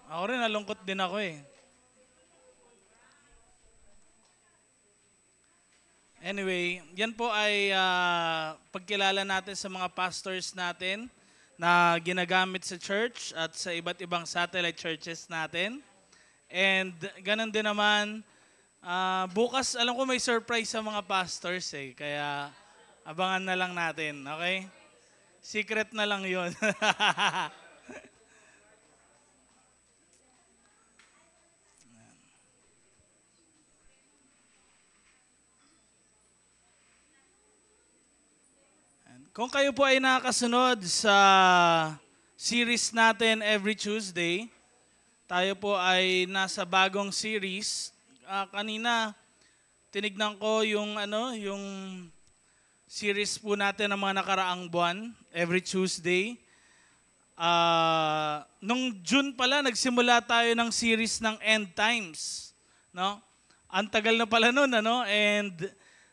Ako rin, nalungkot din ako eh. Anyway, yan po ay pagkilala natin sa mga pastors natin na ginagamit sa church at sa iba't ibang satellite churches natin. And ganun din naman, bukas alam ko may surprise sa mga pastors eh. Kaya abangan na lang natin, okay? Secret na lang yun. Kung kayo po ay nakakasunod sa series natin every Tuesday, tayo po ay nasa bagong series. Kanina tinignan ko yung series po natin ng mga nakaraang buwan every Tuesday. Nung June pala nagsimula tayo ng series ng End Times, no? Ang tagal na pala noon, ano? And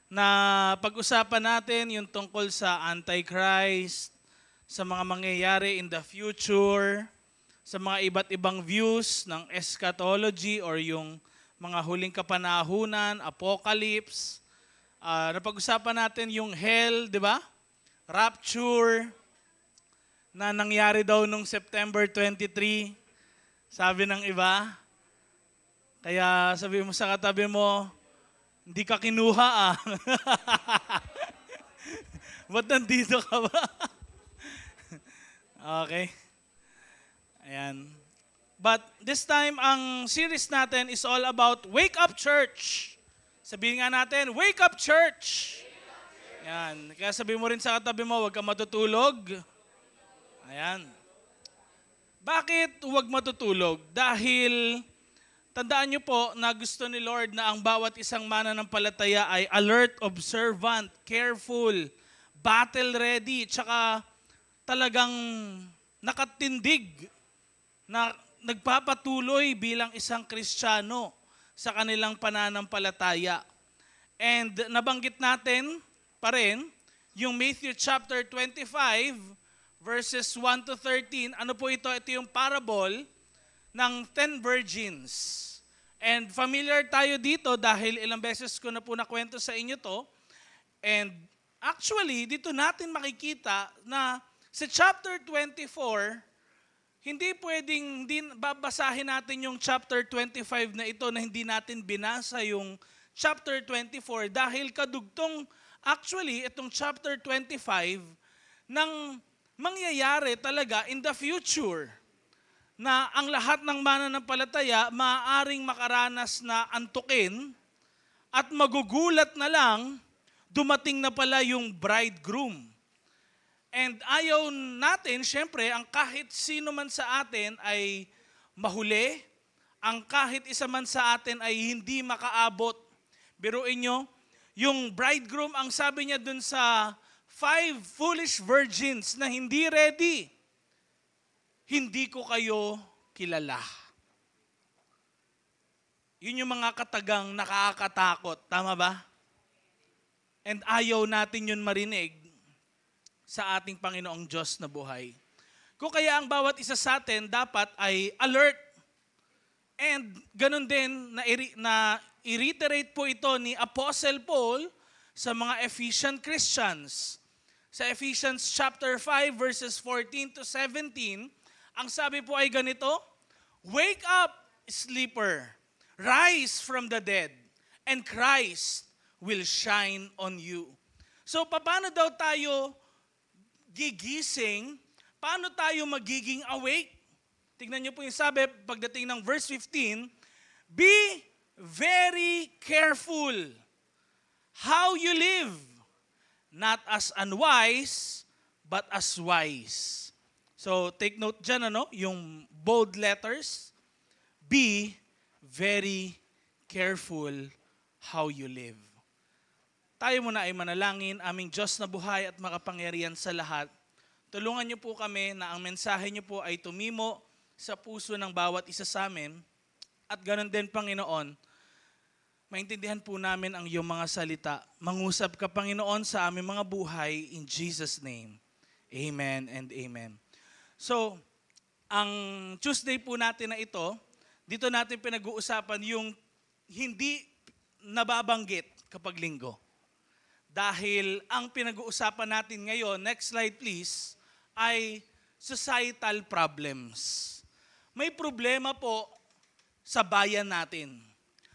na pag-usapan natin yung tungkol sa Antichrist, sa mga mangyayari in the future, sa mga iba't ibang views ng eschatology or yung mga huling kapanahunan, apocalypse. Napag-usapan natin yung hell, di ba? Rapture, na nangyari daw nung September 23, sabi ng iba. Kaya sabi mo sa katabi mo, hindi ka kinuha ah. Ba't nandito ka ba? Okay. Ayan. But this time, ang series natin is all about Wake Up Church. Sabihin nga natin, Wake Up Church! Ayan. Kaya sabihin mo rin sa katabi mo, huwag ka matutulog. Ayan. Bakit huwag matutulog? Dahil tandaan niyo po na gusto ni Lord na ang bawat isang mananampalataya ay alert, observant, careful, battle ready, tsaka talagang nakatindig na nagpapatuloy bilang isang Kristiyano sa kanilang pananampalataya. And nabanggit natin pa rin yung Matthew chapter 25 verses 1 to 13. Ano po ito? Ito yung parable ng 10 virgins. And familiar tayo dito dahil ilang beses ko na po nakwento sa inyo to. And actually, dito natin makikita na sa chapter 24, hindi pwedeng babasahin natin yung chapter 25 na ito na hindi natin binasa yung chapter 24 dahil kadugtong actually itong chapter 25 ng mangyayari talaga in the future na ang lahat ng mananampalataya maaaring makaranas na antukin at magugulat na lang dumating na pala yung bridegroom. And ayaw natin, syempre, ang kahit sino man sa atin ay mahuli, ang kahit isa man sa atin ay hindi makaabot. Biruin nyo, yung bridegroom, ang sabi niya dun sa 5 foolish virgins na hindi ready, hindi ko kayo kilala. Yun yung mga katagang nakakatakot. Tama ba? And ayaw natin yun marinig sa ating Panginoong Diyos na buhay. Kung kaya ang bawat isa sa atin dapat ay alert. And ganun din na i-reiterate po ito ni Apostle Paul sa mga Ephesian Christians. Sa Ephesians chapter 5 verses 14 to 17, ang sabi po ay ganito, Wake up, sleeper, rise from the dead, and Christ will shine on you. So paano daw tayo gigising? Paano tayo magiging awake? Tingnan niyo po yung sabi, pagdating ng verse 15, Be very careful how you live, not as unwise, but as wise. So, take note dyan, yung bold letters. Be very careful how you live. Tayo muna ay manalangin, aming Diyos na buhay at makapangyarihan sa lahat. Tulungan niyo po kami na ang mensahe niyo po ay tumimo sa puso ng bawat isa sa amin. At ganoon din, Panginoon, maintindihan po namin ang iyong mga salita. Mangusap ka, Panginoon, sa aming mga buhay in Jesus' name. Amen and amen. So, Ang Tuesday po natin na ito, dito natin pinag-uusapan yung hindi nababanggit kapag linggo. Dahil ang pinag-uusapan natin ngayon, next slide please, ay societal problems. May problema po sa bayan natin.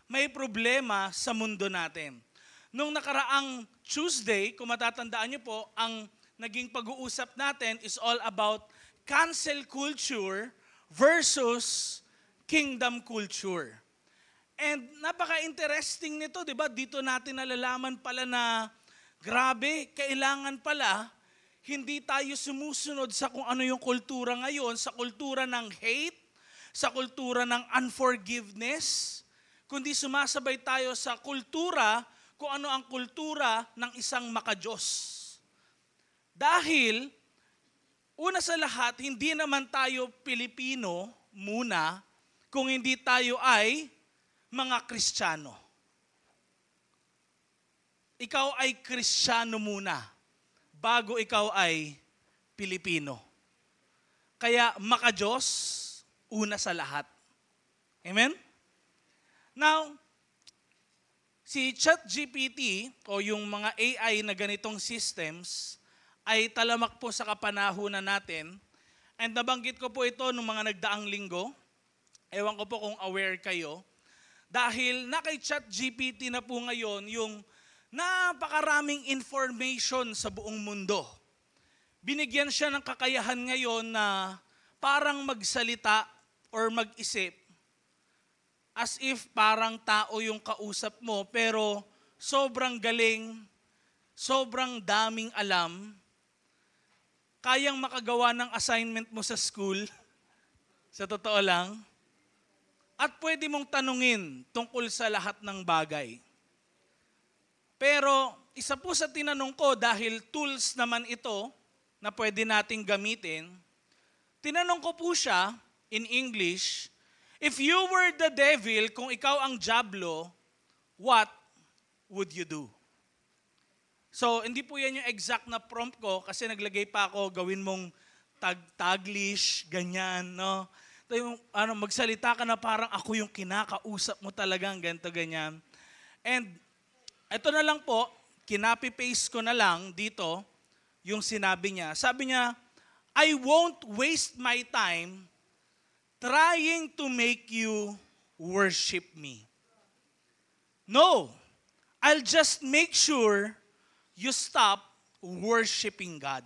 May problema sa mundo natin. Nung nakaraang Tuesday, kung matatandaan niyo po, ang naging pag-uusap natin is all about cancel culture versus kingdom culture. And napaka-interesting nito, di ba? Dito natin nalalaman pala na grabe, kailangan pala hindi tayo sumusunod sa kung ano yung kultura ngayon, sa kultura ng hate, sa kultura ng unforgiveness, kundi sumasabay tayo sa kultura kung ano ang kultura ng isang makadiyos. Dahil, una sa lahat, hindi naman tayo Pilipino muna kung hindi tayo ay mga Kristiyano. Ikaw ay Kristiyano muna bago ikaw ay Pilipino. Kaya makadiyos, una sa lahat. Amen? Now, si ChatGPT o yung mga AI na ganitong systems ay talamak po sa kapanahunan natin. And nabanggit ko po ito nung mga nagdaang linggo. Ewan ko po kung aware kayo. Dahil na kay ChatGPT na po ngayon yung napakaraming information sa buong mundo. Binigyan siya ng kakayahan ngayon na parang magsalita or mag-isip as if parang tao yung kausap mo pero sobrang galing, sobrang daming alam, kayang makagawa ng assignment mo sa school, sa totoo lang, at pwede mong tanungin tungkol sa lahat ng bagay. Pero isa po sa tinanong ko dahil tools naman ito na pwede nating gamitin, tinanong ko po siya in English, if you were the devil, kung ikaw ang diablo, what would you do? So, hindi po yan yung exact na prompt ko kasi naglagay pa ako, gawin mong taglish, ganyan, no? Yung, magsalita ka na parang ako yung kinakausap mo talagang ganito, ganyan. And ito na lang po, kinopy-paste ko na lang dito yung sinabi niya. Sabi niya, I won't waste my time trying to make you worship me. No, I'll just make sure you stop worshiping God.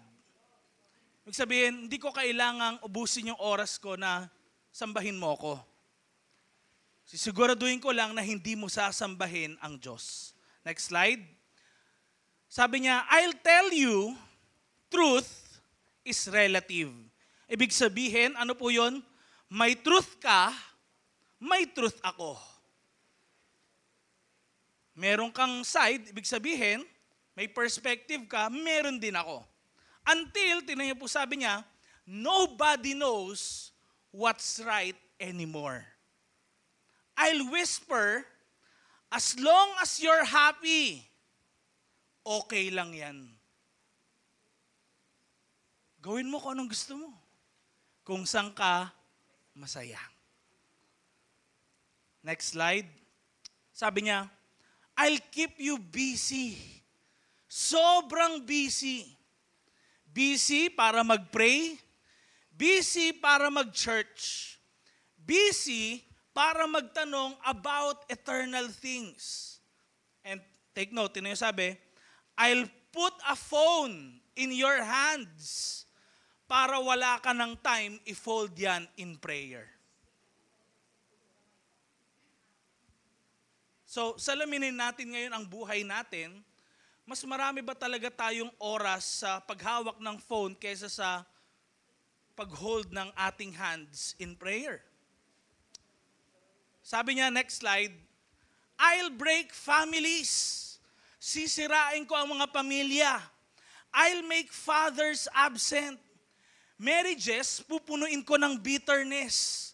Ibig sabihin, hindi ko kailangang ubusin yung oras ko na sambahin mo ko. Sisiguraduhin ko lang na hindi mo sasambahin ang Diyos. Next slide. Sabi niya, I'll tell you, truth is relative. Ibig sabihin, ano po yun? May truth ka, may truth ako. Meron kang side, ibig sabihin, may perspective ka, meron din ako. Until, tinan niyo po sabi niya, nobody knows what's right anymore. I'll whisper, as long as you're happy, okay lang yan. Gawin mo kung anong gusto mo. Kung saan ka masaya. Next slide. Sabi niya, I'll keep you busy. Sobrang busy. Busy para mag-pray. Busy para mag-church. Busy para magtanong about eternal things. And take note, yun yung sabi, I'll put a phone in your hands para wala ka ng time, i-fold yan in prayer. So, salaminin natin ngayon ang buhay natin. Mas marami ba talaga tayong oras sa paghawak ng phone kaysa sa pag-hold ng ating hands in prayer? Sabi niya, next slide, I'll break families. Sisirain ko ang mga pamilya. I'll make fathers absent. Marriages, pupunuin ko ng bitterness.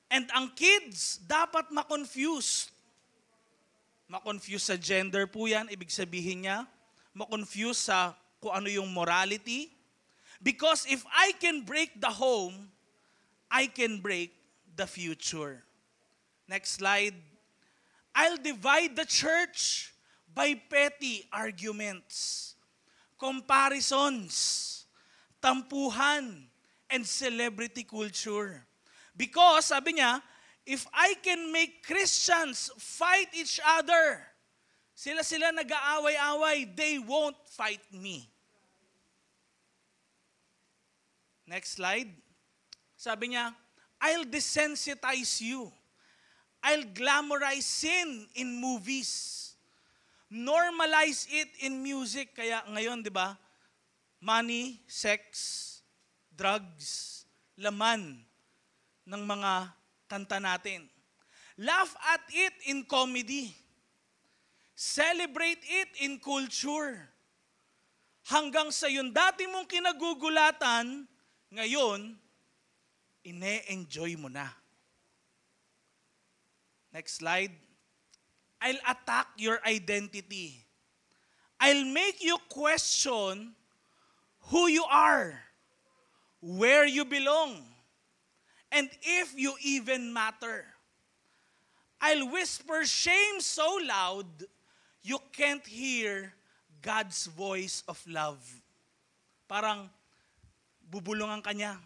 And ang kids, dapat ma-confused. Ma-confuse sa gender po yan, ibig sabihin niya. Ma-confuse sa kung ano yung morality. Because if I can break the home, I can break the future. Next slide. I'll divide the church by petty arguments, comparisons, tampuhan, and celebrity culture. Because, sabi niya, if I can make Christians fight each other, sila nag-aaway-away, they won't fight me. Next slide. Sabi niya, I'll desensitize you. I'll glamorize sin in movies. Normalize it in music. Kaya ngayon, di ba, money, sex, drugs, laman ng mga kanta natin. Laugh at it in comedy. Celebrate it in culture. Hanggang sa yung dati mong kinagugulatan, ngayon, ine-enjoy mo na. Next slide. I'll attack your identity. I'll make you question who you are, where you belong, and if you even matter. I'll whisper shame so loud, you can't hear God's voice of love. Parang bubulungan ka niya.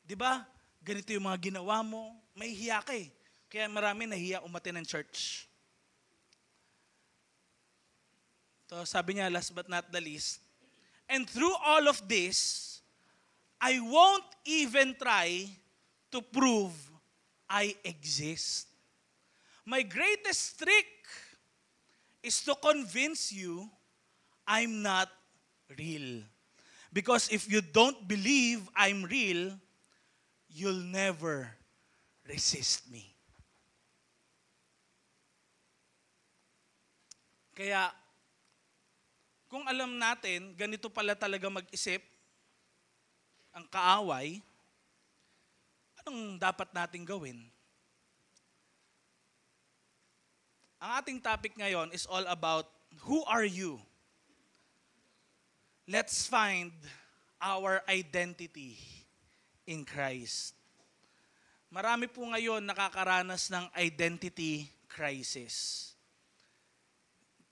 Di ba? Ganito yung mga ginawa mo, may hiya ka eh. Kaya marami nahiya umattend ng church. So sabi niya, last but not the least, and through all of this, I won't even try to prove I exist. My greatest trick is to convince you I'm not real. Because if you don't believe I'm real, you'll never resist me. Kaya, kung alam natin, ganito pala talaga mag-isip ang kaaway, anong dapat nating gawin? Ang ating topic ngayon is all about who are you? Let's find our identity in Christ. Marami po ngayon nakakaranas ng identity crisis.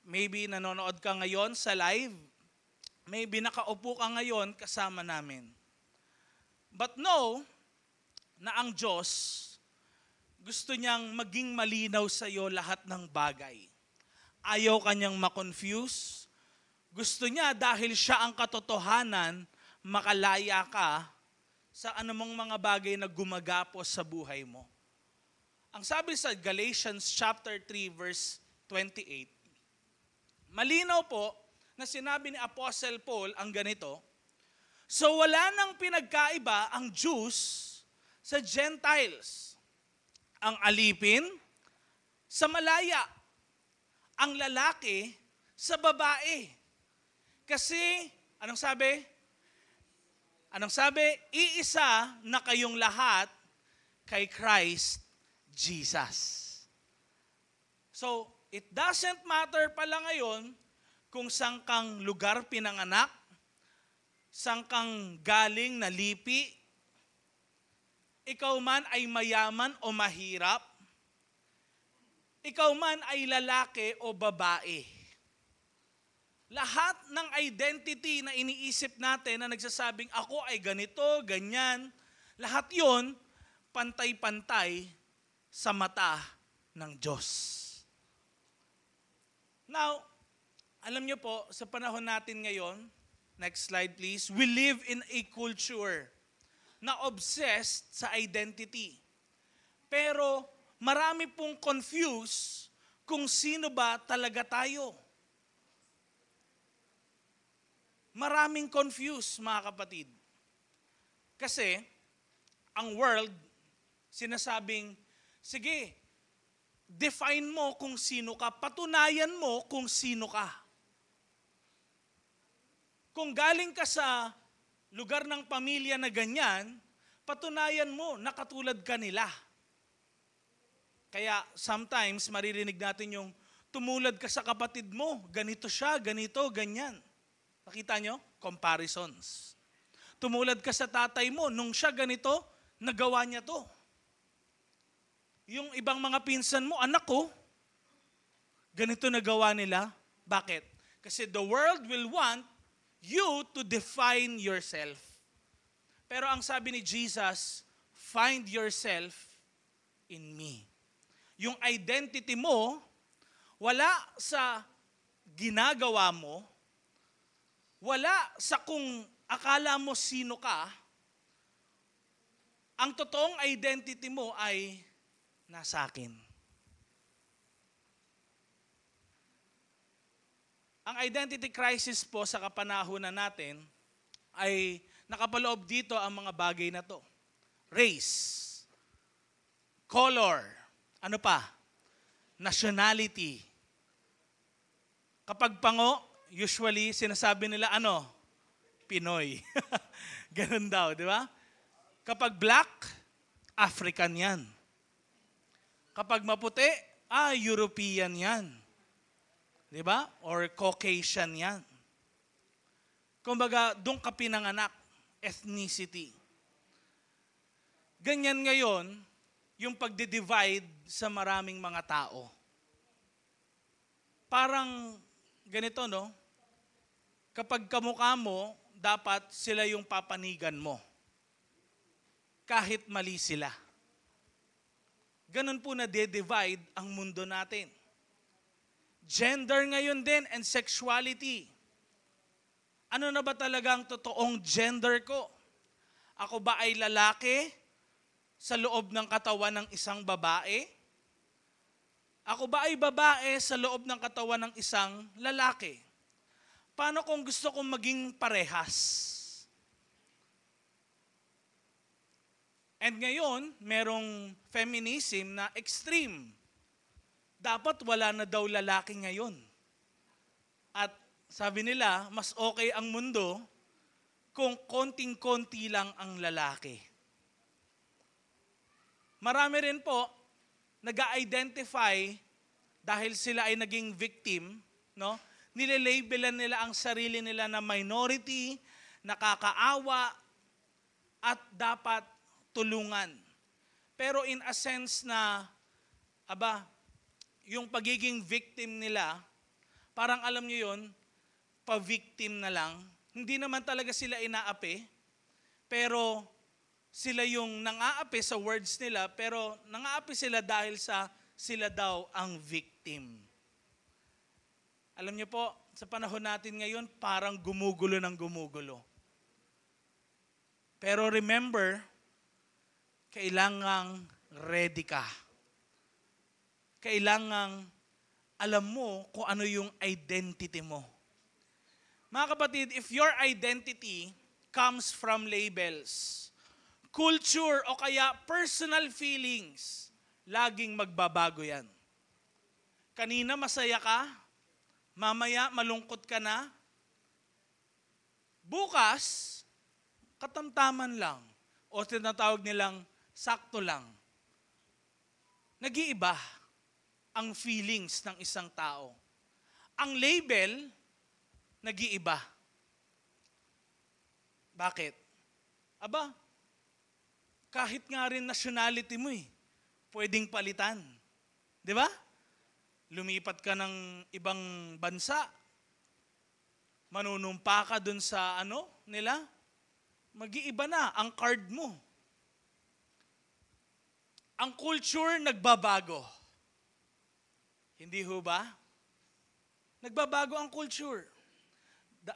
Maybe nanonood ka ngayon sa live. Maybe nakaupo ka ngayon kasama namin. But know na ang Diyos gusto niyang maging malinaw sa iyo lahat ng bagay. Ayaw kanyang ma-confuse. Gusto niya dahil siya ang katotohanan, makalaya ka sa anumang mga bagay na gumagapos sa buhay mo. Ang sabi sa Galatians chapter 3 verse 28, malinaw po na sinabi ni Apostle Paul ang ganito, so wala nang pinagkaiba ang Jews sa Gentiles, ang alipin sa malaya, ang lalaki sa babae. Kasi, anong sabi? Anong sabi? Iisa na kayong lahat kay Christ Jesus. So, it doesn't matter pala ngayon kung saan kang lugar pinanganak, saan kang galing na lipi, ikaw man ay mayaman o mahirap, ikaw man ay lalaki o babae. Lahat ng identity na iniisip natin na nagsasabing ako ay ganito, ganyan, lahat yon pantay-pantay sa mata ng Diyos. Now, alam niyo po, sa panahon natin ngayon, next slide please, we live in a culture na obsessed sa identity. Pero marami pong confused kung sino ba talaga tayo. Maraming confused, mga kapatid. Kasi, ang world, sinasabing, sige, define mo kung sino ka, patunayan mo kung sino ka. Kung galing ka sa lugar ng pamilya na ganyan, patunayan mo na katulad ka nila. Kaya sometimes maririnig natin yung tumulad ka sa kapatid mo, ganito siya, ganito, ganyan. Nakita nyo? Comparisons. Tumulad ka sa tatay mo, nung siya ganito, nagawa niya to. Yung ibang mga pinsan mo, anak ko, ganito nagawa nila. Bakit? Kasi the world will want you to define yourself. Pero ang sabi ni Jesus, find yourself in me. Yung identity mo, wala sa ginagawa mo, wala sa kung akala mo sino ka, ang totoong identity mo ay nasa akin. Ang identity crisis po sa kapanahunan natin ay nakapaloob dito ang mga bagay na to. Race, color, ano pa? Nationality. Kapag pango, usually sinasabi nila ano? Pinoy. Ganun daw, di ba? Kapag black, African yan. Kapag maputi, European yan. Di ba? Or Caucasian yan. Kumbaga, doon ka pinanganak, ethnicity. Ganyan ngayon, yung pagdi-divide sa maraming mga tao. Parang ganito, no? Kapag kamukha mo, dapat sila yung papanigan mo. Kahit mali sila. Ganun po na de-divide ang mundo natin. Gender ngayon din and sexuality. Ano na ba talagang totoong gender ko? Ako ba ay lalaki sa loob ng katawan ng isang babae? Ako ba ay babae sa loob ng katawan ng isang lalaki? Paano kung gusto kong maging parehas? And ngayon, merong feminism na extreme. Dapat wala na daw lalaki ngayon. At sabi nila, mas okay ang mundo kung konting-konti lang ang lalaki. Marami rin po nag-identify dahil sila ay naging victim, no? Nilalabelan nila ang sarili nila na minority, nakakaawa, at dapat tulungan. Pero in a sense na, yung pagiging victim nila, parang alam nyo yun, pa-victim na lang. Hindi naman talaga sila inaapi, pero sila yung nangaapi sa words nila, pero nangaapi sila dahil sa sila daw ang victim. Alam niyo po, sa panahon natin ngayon, parang gumugulo ng gumugulo. Pero remember, kailangang ready ka. Kailangang alam mo kung ano yung identity mo. Mga kapatid, if your identity comes from labels, culture o kaya personal feelings, laging magbabago yan. Kanina masaya ka, mamaya malungkot ka na, bukas, katamtaman lang o tinatawag nilang sakto lang. Nag-iiba ang feelings ng isang tao. Ang label, nag-iiba. Bakit? Kahit nga rin nationality mo pwedeng palitan. Di ba? Lumipat ka ng ibang bansa, manunumpa ka dun sa nila, mag-iiba na ang card mo. Ang culture nagbabago. Hindi ho ba? Nagbabago ang culture.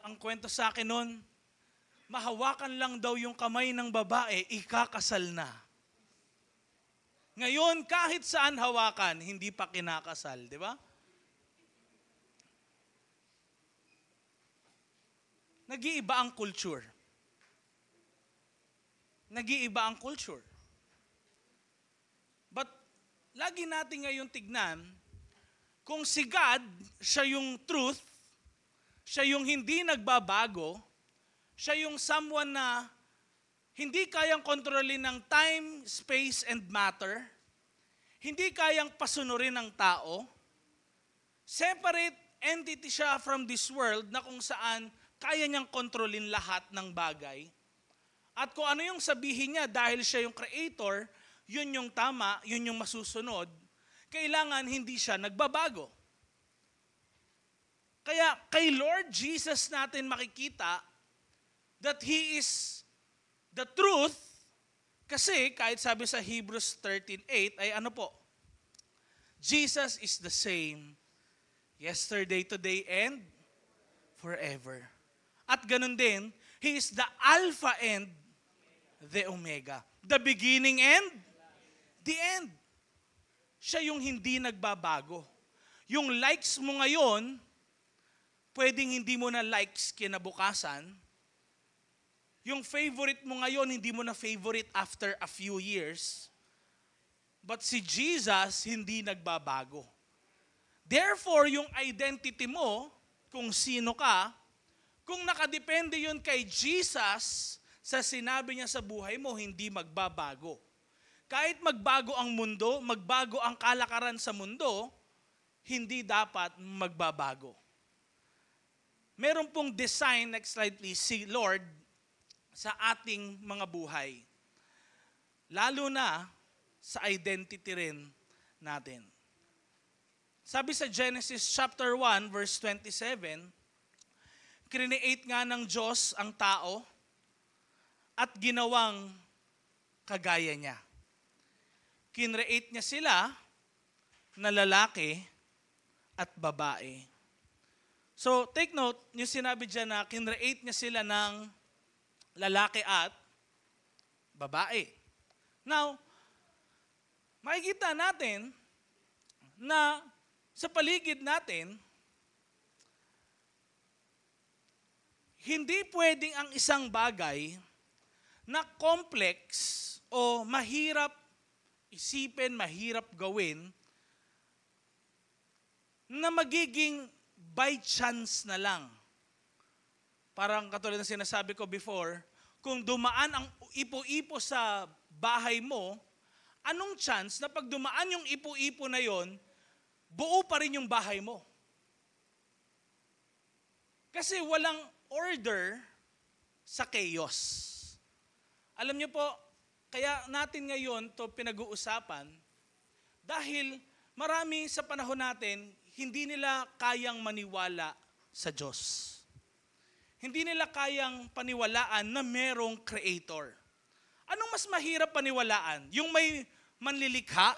Ang kwento sa akin nun, mahawakan lang daw yung kamay ng babae, ikakasal na. Ngayon, kahit saan hawakan, hindi pa kinakasal, di ba? Nag-iiba ang culture. Nag-iiba ang culture. But, lagi natin ngayon tignan, kung si God, siya yung truth, siya yung hindi nagbabago, siya yung someone na hindi kayang kontrolin ng time, space, and matter, hindi kayang pasunurin ng tao, separate entity siya from this world na kung saan kaya niyang kontrolin lahat ng bagay. At kung ano yung sabihin niya dahil siya yung creator, yun yung tama, yun yung masusunod, kailangan hindi siya nagbabago. Kaya kay Lord Jesus natin makikita that He is the truth, kasi kahit sabi sa Hebrews 13:8 ay ano po? Jesus is the same yesterday, today, and forever. At ganun din, He is the Alpha and the Omega. The beginning and the end. Siya yung hindi nagbabago. Yung likes mo ngayon, pwedeng hindi mo na likes kinabukasan. Yung favorite mo ngayon, hindi mo na favorite after a few years. But si Jesus, hindi nagbabago. Therefore, yung identity mo, kung sino ka, kung nakadepende yun kay Jesus, sa sinabi niya sa buhay mo, hindi magbabago. Kahit magbago ang mundo, magbago ang kalakaran sa mundo, hindi dapat magbabago. Meron pong design, next slide please, si Lord sa ating mga buhay. Lalo na sa identity rin natin. Sabi sa Genesis chapter 1 verse 27, create nga ng Diyos ang tao at ginawang kagaya niya. Kinreate niya sila na lalaki at babae. So, take note, yung sinabi dyan na kinreate niya sila ng lalaki at babae. Now, makikita natin na sa paligid natin, hindi pwedeng ang isang bagay na complex o mahirap isipin, mahirap gawin, na magiging by chance na lang. Parang katulad ng sinasabi ko before, kung dumaan ang ipo-ipo sa bahay mo, anong chance na pag dumaan yung ipo-ipo na yon, buo pa rin yung bahay mo? Kasi walang order sa chaos. Alam niyo po, kaya natin ngayon to pinag-uusapan dahil marami sa panahon natin, hindi nila kayang maniwala sa Diyos. Hindi nila kayang paniwalaan na merong creator. Anong mas mahirap paniwalaan? Yung may manlilikha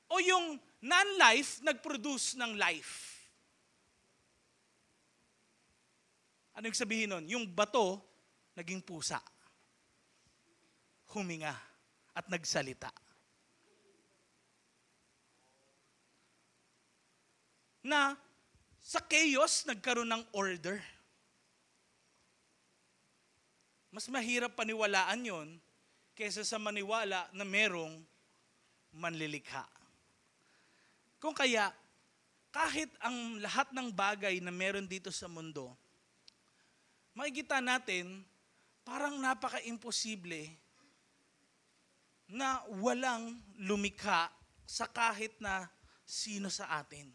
o yung non-life nag-produce ng life? Ano yung sabihin nun? Yung bato naging pusa. Huminga at nagsalita. Na sa chaos nagkaroon ng order. Mas mahirap paniwalaan yon kaysa sa maniwala na merong manlilikha. Kung kaya, kahit ang lahat ng bagay na meron dito sa mundo, makikita natin parang napaka-imposible na walang lumikha sa kahit na sino sa atin.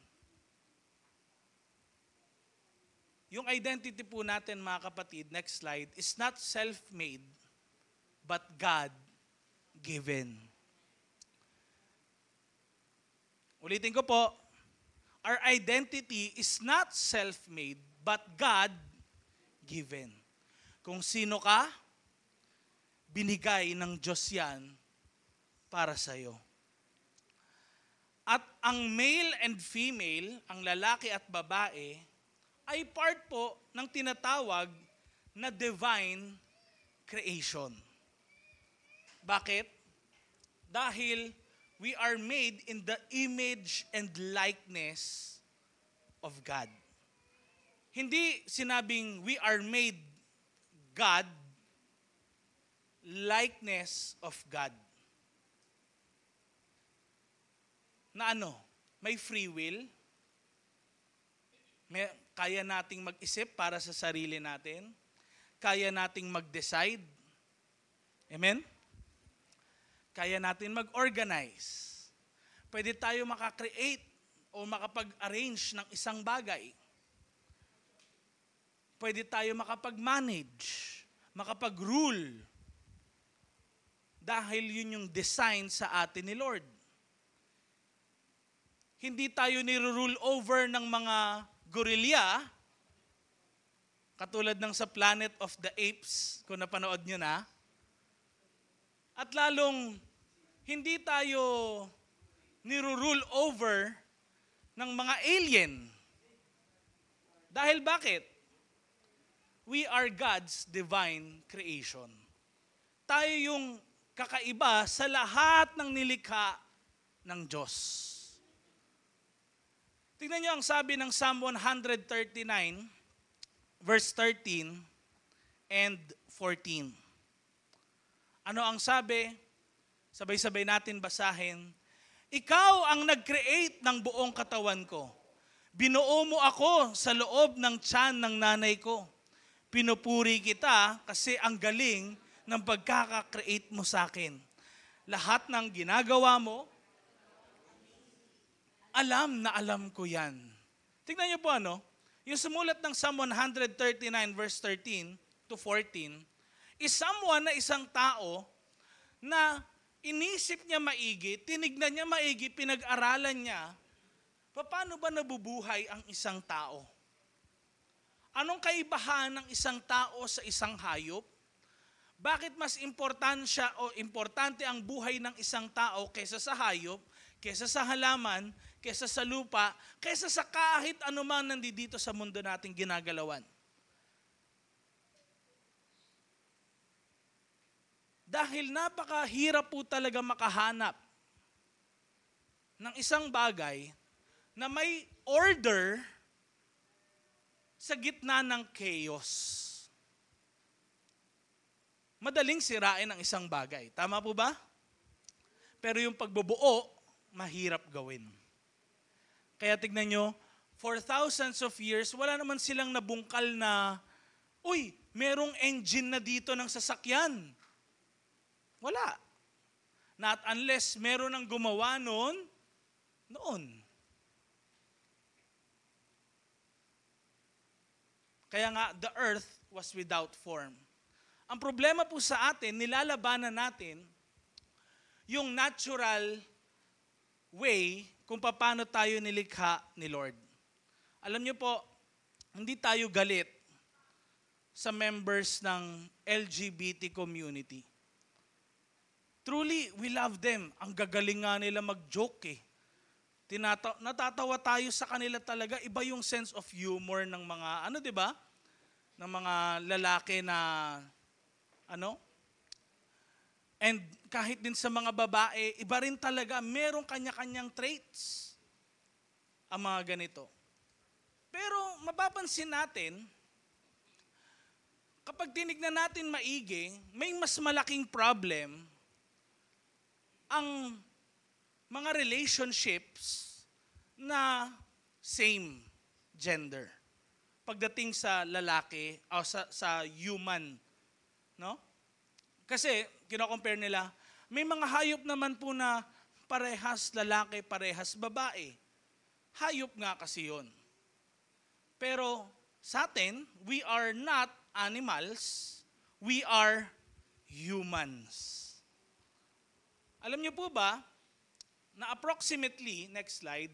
Yung identity po natin, mga kapatid, next slide, is not self-made, but God-given. Ulitin ko po, our identity is not self-made, but God-given. Kung sino ka, binigay ng Diyos yan para sa'yo. At ang male and female, ang lalaki at babae, ay part po ng tinatawag na divine creation. Bakit? Dahil we are made in the image and likeness of God. Hindi sinabing we are made God, likeness of God. Na ano? May free will? Kaya nating mag-isip para sa sarili natin. Kaya nating mag-decide. Amen? Kaya natin mag-organize. Pwede tayo makakreate o makapag-arrange ng isang bagay. Pwede tayo makapag-manage, makapag-rule Dahil yun yung design sa atin ni Lord. Hindi tayo nirurule over ng mga gorilya, katulad ng sa Planet of the Apes, kung napanood nyo na. At lalong, hindi tayo nirurule over ng mga alien. Dahil bakit? We are God's divine creation. Tayo yung kakaiba sa lahat ng nilikha ng Diyos. Tingnan niyo ang sabi ng Psalm 139, verse 13 and 14. Ano ang sabi? Sabay-sabay natin basahin. Ikaw ang nag-create ng buong katawan ko. Binuo mo ako sa loob ng tiyan ng nanay ko. Pinupuri kita kasi ang galing ng pagkaka-create mo sa akin. Lahat ng ginagawa mo, alam na alam ko yan. Tignan niyo po yung sumulat ng Psalm 139 verse 13 to 14, is someone na isang tao na inisip niya maigi, tinignan niya maigi, pinag-aralan niya, paano ba nabubuhay ang isang tao? Anong kaibahan ng isang tao sa isang hayop? Bakit mas importante ang buhay ng isang tao kaysa sa hayop, kaysa sa halaman, kaysa sa lupa, kaysa sa kahit anumang nandito sa mundo nating ginagalawan? Dahil napakahirap po talaga makahanap ng isang bagay na may order sa gitna ng chaos. Madaling sirain ang isang bagay. Tama po ba? Pero yung pagbubuo, mahirap gawin. Kaya tignan nyo, for thousands of years, wala naman silang nabungkal na, uy, merong engine na dito ng sasakyan. Wala. Not unless meron ng gumawa noon. Kaya nga, the earth was without form. Ang problema po sa atin, nilalabanan natin yung natural way kung paano tayo nilikha ni Lord. Alam niyo po, hindi tayo galit sa members ng LGBT community. Truly, we love them. Ang gagaling nga nila mag-joke eh. Natatawa tayo sa kanila talaga. Iba yung sense of humor ng mga, di ba? Ng mga lalaki na, and kahit din sa mga babae, iba rin talaga, merong kanya-kanyang traits ang mga ganito. Pero mapapansin natin, kapag tinignan natin maigi, may mas malaking problem ang mga relationships na same gender. Pagdating sa lalaki o sa human, no? Kasi kino-compare nila, may mga hayop naman po na parehas lalaki, parehas babae. Hayop nga kasi 'yon. Pero sa atin, we are not animals, we are humans. Alam niyo po ba, na approximately, next slide,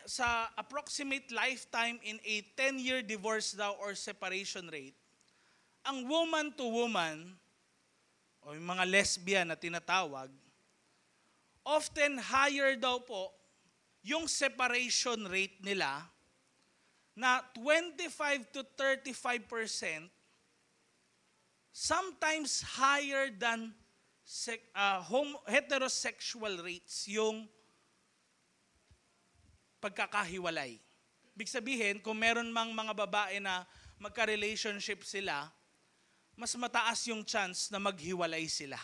sa approximate lifetime in a 10-year divorce daw or separation rate, ang woman to woman, o yung mga lesbian na tinatawag, often higher daw po yung separation rate nila na 25 to 35%, sometimes higher than heterosexual rates, yung pagkakahiwalay. Ibig sabihin, kung meron mang mga babae na magka-relationship sila, mas mataas yung chance na maghiwalay sila.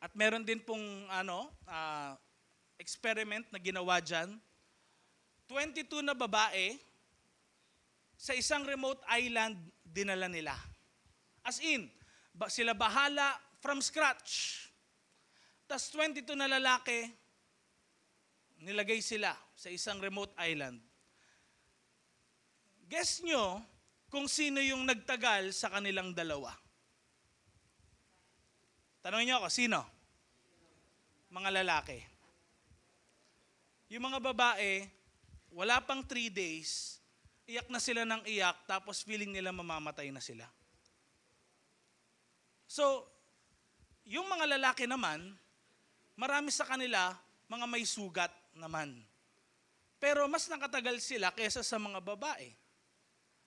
At meron din pong experiment na ginawa dyan. 22 na babae sa isang remote island dinala nila. As in, sila bahala from scratch. Tas 22 na lalaki, nilagay sila sa isang remote island. Guess nyo, kung sino yung nagtagal sa kanilang dalawa. Tanongin niyo ako, sino? Mga lalaki. Yung mga babae, wala pang 3 days, iyak na sila ng iyak, tapos feeling nila mamamatay na sila. So, yung mga lalaki naman, marami sa kanila, mga may sugat naman. Pero mas nakatagal sila kaysa sa mga babae.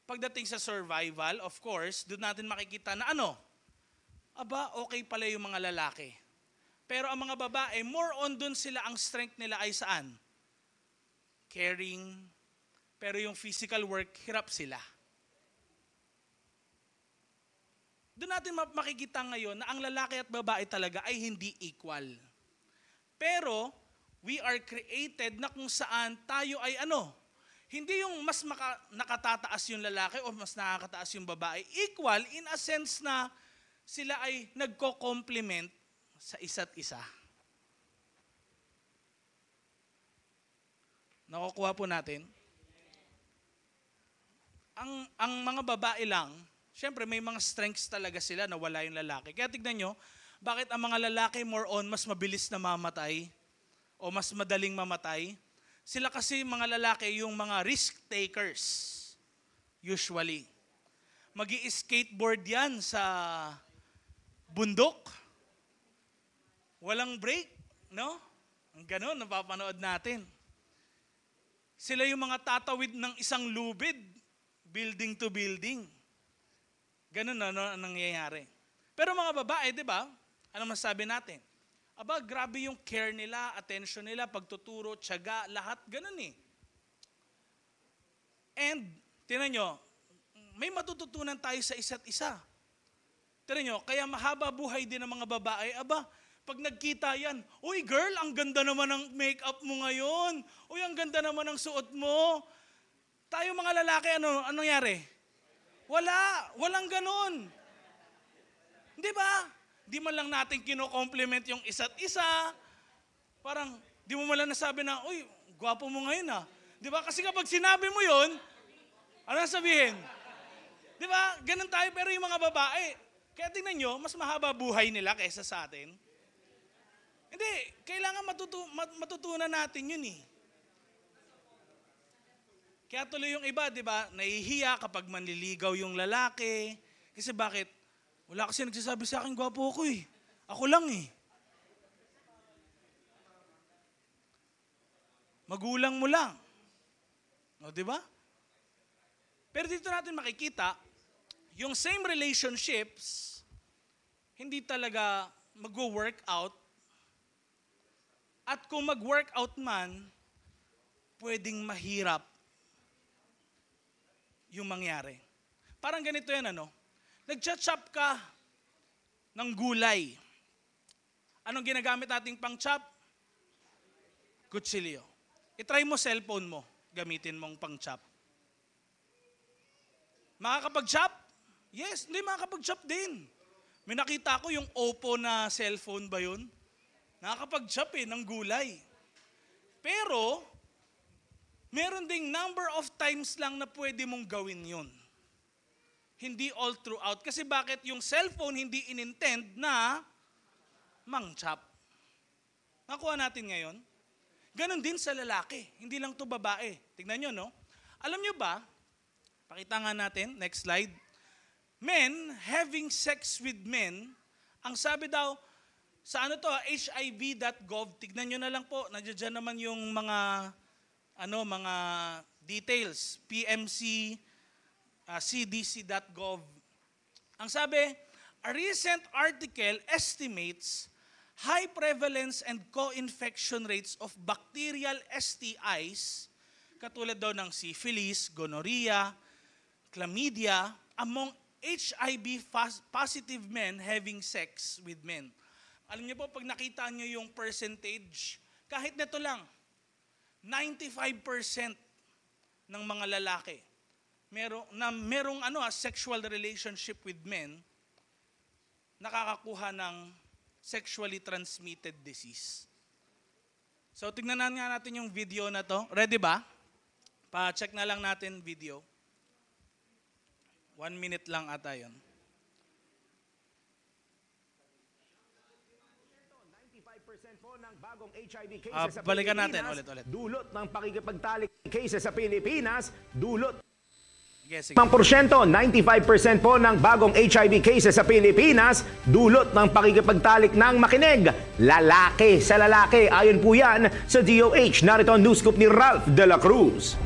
Pagdating sa survival, of course, doon natin makikita na okay pala yung mga lalaki. Pero ang mga babae, more on doon sila, ang strength nila ay saan? Caring. Pero yung physical work, hirap sila. Doon natin makikita ngayon na ang lalaki at babae talaga ay hindi equal. Pero, we are created na kung saan tayo ay hindi yung mas nakatataas yung lalaki o mas nakakataas yung babae. Equal in a sense na sila ay nagko-complement sa isa't isa. Nakukuha po natin? Ang mga babae lang, syempre may mga strengths talaga sila na wala yung lalaki. Kaya tignan nyo, bakit ang mga lalaki more on mas mabilis na mamatay o mas madaling mamatay? Sila kasi mga lalaki yung mga risk takers. Usually. Magi-skateboard yan sa bundok. Walang break, no? Ang ganun, napapanood natin. Sila yung mga tatawid ng isang lubid, building to building. Ganun ang nangyayari. Pero mga babae, di ba? Ano masabi natin? Grabe yung care nila, attention nila, pagtuturo, tiyaga, lahat ganun eh. And, tinan nyo, may matututunan tayo sa isa't isa. Tinan nyo, kaya mahaba buhay din ng mga babae. Pag nagkita yan, uy girl, ang ganda naman ng makeup mo ngayon. Uy, ang ganda naman ng suot mo. Tayo mga lalaki, anong nangyari? Walang ganun. Di ba? Di man lang natin kino-compliment yung isa't isa. Parang, di mo man lang nasabi na, uy, gwapo mo ngayon ah. Di ba? Kasi kapag sinabi mo yun, ano sabihin? Di ba? Ganun tayo, pero yung mga babae, kaya tingnan nyo, mas mahaba buhay nila kaysa sa atin. Hindi, kailangan matutunan natin yun eh. Kaya tuloy yung iba, di ba, nahihiya kapag manliligaw yung lalaki. Kasi bakit? Wala kasi nagsasabi sa akin, gwapo ako eh. Ako lang eh. Magulang mo lang. O, di ba? Pero dito natin makikita, yung same relationships, hindi talaga mag-work out. At kung mag-work out man, pwedeng mahirap yung mangyari. Parang ganito yan, nag-chop ka ng gulay. Anong ginagamit nating pang-chop? Kutsilyo. I-try mo cellphone mo, gamitin mong pang-chop. Makakapag-chop? Yes, hindi makakapag-chop din. May nakita ko yung Oppo na cellphone ba yun? Nakakapag-chop ng gulay. Pero, meron ding number of times lang na pwede mong gawin yun. Hindi all throughout. Kasi bakit yung cellphone hindi inintend na mang-chop? Nakuha natin ngayon. Ganon din sa lalaki. Hindi lang to babae. Tignan nyo, no? Alam nyo ba, pakita nga natin, next slide. Men having sex with men, ang sabi daw, sa hiv.gov, tignan nyo na lang po, nandiyan naman yung mga details, PMC, cdc.gov. Ang sabi, a recent article estimates high prevalence and co-infection rates of bacterial STIs, katulad daw ng syphilis, gonorrhea, chlamydia, among HIV-positive men having sex with men. Alam niyo po, pag nakita niyo yung percentage, kahit nito lang, 95% ng mga lalaki merong sexual relationship with men, nakakakuha ng sexually transmitted disease. So tignan nga natin yung video na to. Ready ba? Pa-check na lang natin video. 1 minute lang ata yun. 95% po ng bagong HIV cases sa balikan Pilipinas, natin ulit. dulot ng pakikipagtalik cases sa Pilipinas, dulot Sige. 95% po ng bagong HIV cases sa Pilipinas, dulot ng pakikipagtalik ng makinig. Lalaki sa lalaki. Ayon po yan sa DOH. Narito ang news scoop ni Ralph De La Cruz.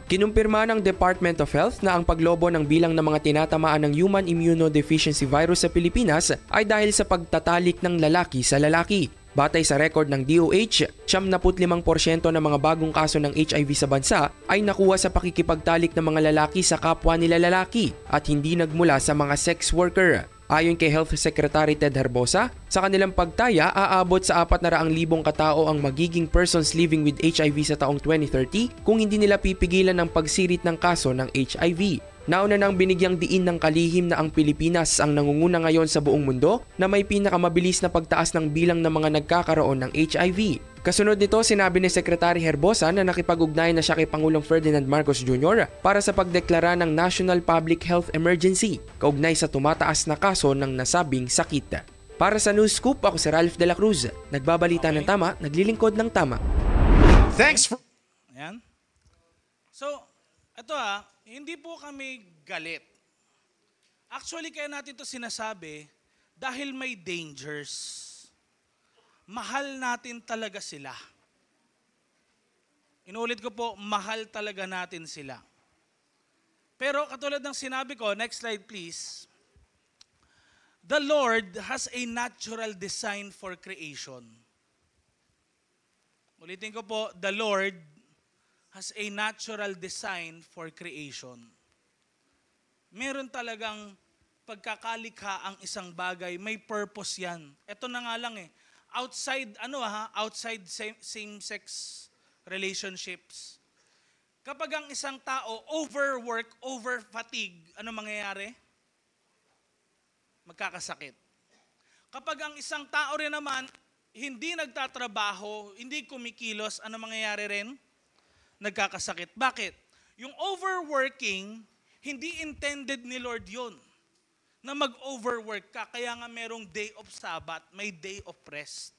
Kinumpirma ng Department of Health na ang paglobo ng bilang ng mga tinatamaan ng human immunodeficiency virus sa Pilipinas ay dahil sa pagtatalik ng lalaki sa lalaki. Batay sa record ng DOH, 75% ng mga bagong kaso ng HIV sa bansa ay nakuha sa pakikipagtalik ng mga lalaki sa kapwa nila lalaki at hindi nagmula sa mga sex worker. Ayon kay Health Secretary Ted Herbosa, sa kanilang pagtaya, aabot sa 400,000 katao ang magiging persons living with HIV sa taong 2030 kung hindi nila pipigilan ang pagsirit ng kaso ng HIV. Nauna nang binigyang diin ng kalihim na ang Pilipinas ang nangunguna ngayon sa buong mundo na may pinakamabilis na pagtaas ng bilang ng mga nagkakaroon ng HIV. Kasunod nito, sinabi ni Secretary Herbosa na nakipag-ugnayan na siya kay Pangulong Ferdinand Marcos Jr. para sa pagdeklara ng National Public Health Emergency kaugnay sa tumataas na kaso ng nasabing sakit. Para sa News Scoop, ako si Ralph De La Cruz. Nagbabalita ng tama, naglilingkod ng tama. Thanks for... Ayan. So, ito hindi po kami galit. Actually, kaya natin ito sinasabi dahil may dangers. Mahal natin talaga sila. Inuulit ko po, mahal talaga natin sila. Pero katulad ng sinabi ko, next slide please. The Lord has a natural design for creation. Ulitin ko po, the Lord has a natural design for creation. Meron talagang pagkakalikha ang isang bagay, may purpose yan. Ito na nga lang outside outside same-sex relationships. Kapag ang isang tao overwork, overfatigue, ano mangyayari? Magkakasakit. Kapag ang isang tao rin naman hindi nagtatrabaho, hindi kumikilos, ano mangyayari rin? Nagkakasakit. Bakit? Yung overworking, hindi intended ni Lord yun. Na mag-overwork ka, kaya nga merong day of Sabbath, may day of rest.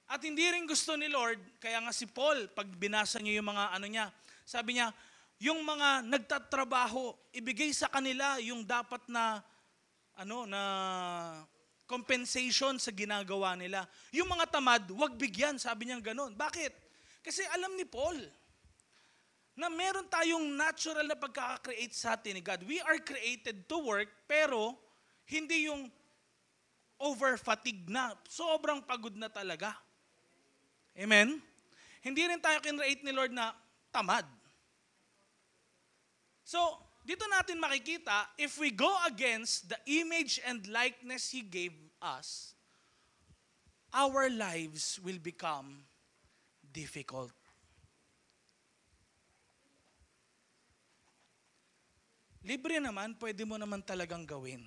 At hindi rin gusto ni Lord, kaya nga si Paul, pag binasa niyo yung mga niya, sabi niya, yung mga nagtatrabaho, ibigay sa kanila yung dapat na compensation sa ginagawa nila. Yung mga tamad, wag bigyan, sabi niya ganoon. Bakit? Kasi alam ni Paul na meron tayong natural na pagkaka-create sa atin ni God. We are created to work, pero hindi yung over-fatigue na. Sobrang pagod na talaga. Amen? Hindi rin tayo kinreate ni Lord na tamad. So, dito natin makikita, if we go against the image and likeness He gave us, our lives will become difficult. Libre naman, pwede mo naman talagang gawin.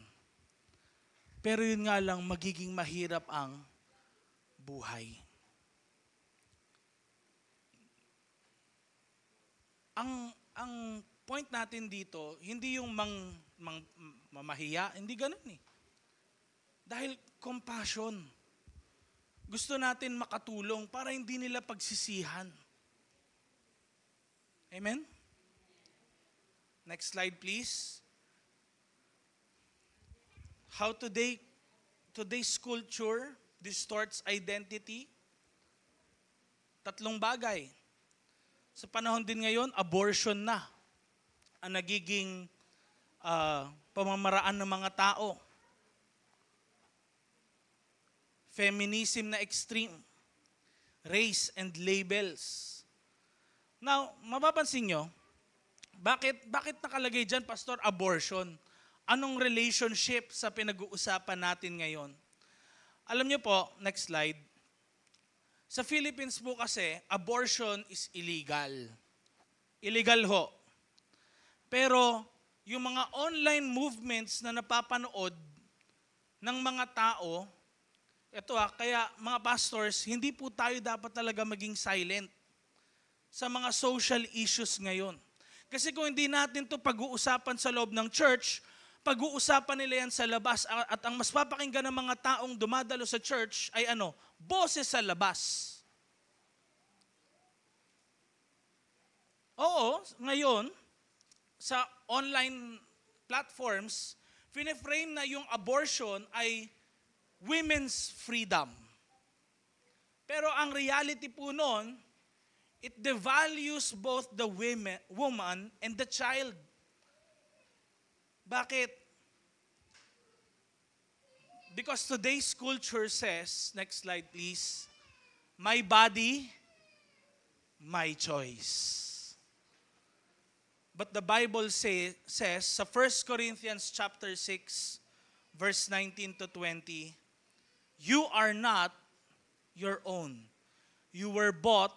Pero yun nga lang, magiging mahirap ang buhay. Ang point natin dito, hindi yung mamahiya, hindi ganun Dahil compassion. Gusto natin makatulong para hindi nila pagsisihan. Amen? Next slide, please. How today's culture distorts identity. 3 bagay. Sa panahon din ngayon, abortion na ang nagiging pamamaraan ng mga tao. Feminism na extreme. Race and labels. Now, mapapansin nyo, bakit nakalagay dyan, Pastor, abortion? Anong relationship sa pinag-uusapan natin ngayon? Alam nyo po, next slide, sa Philippines po kasi, abortion is illegal. Illegal ho. Pero, yung mga online movements na napapanood ng mga tao, kaya mga pastors, hindi po tayo dapat talaga maging silent sa mga social issues ngayon. Kasi kung hindi natin to pag-uusapan sa loob ng church, pag-uusapan nila yan sa labas. At ang mas papakinggan ng mga taong dumadalo sa church ay ano? Boses sa labas. Oo, ngayon, sa online platforms, pineframe na yung abortion ay women's freedom. Pero ang reality po nun, it devalues both the woman and the child. Bakit? Because today's culture says, next slide please, my body, my choice. But the Bible says sa 1 Corinthians chapter 6, verse 19 to 20, you are not your own. You were bought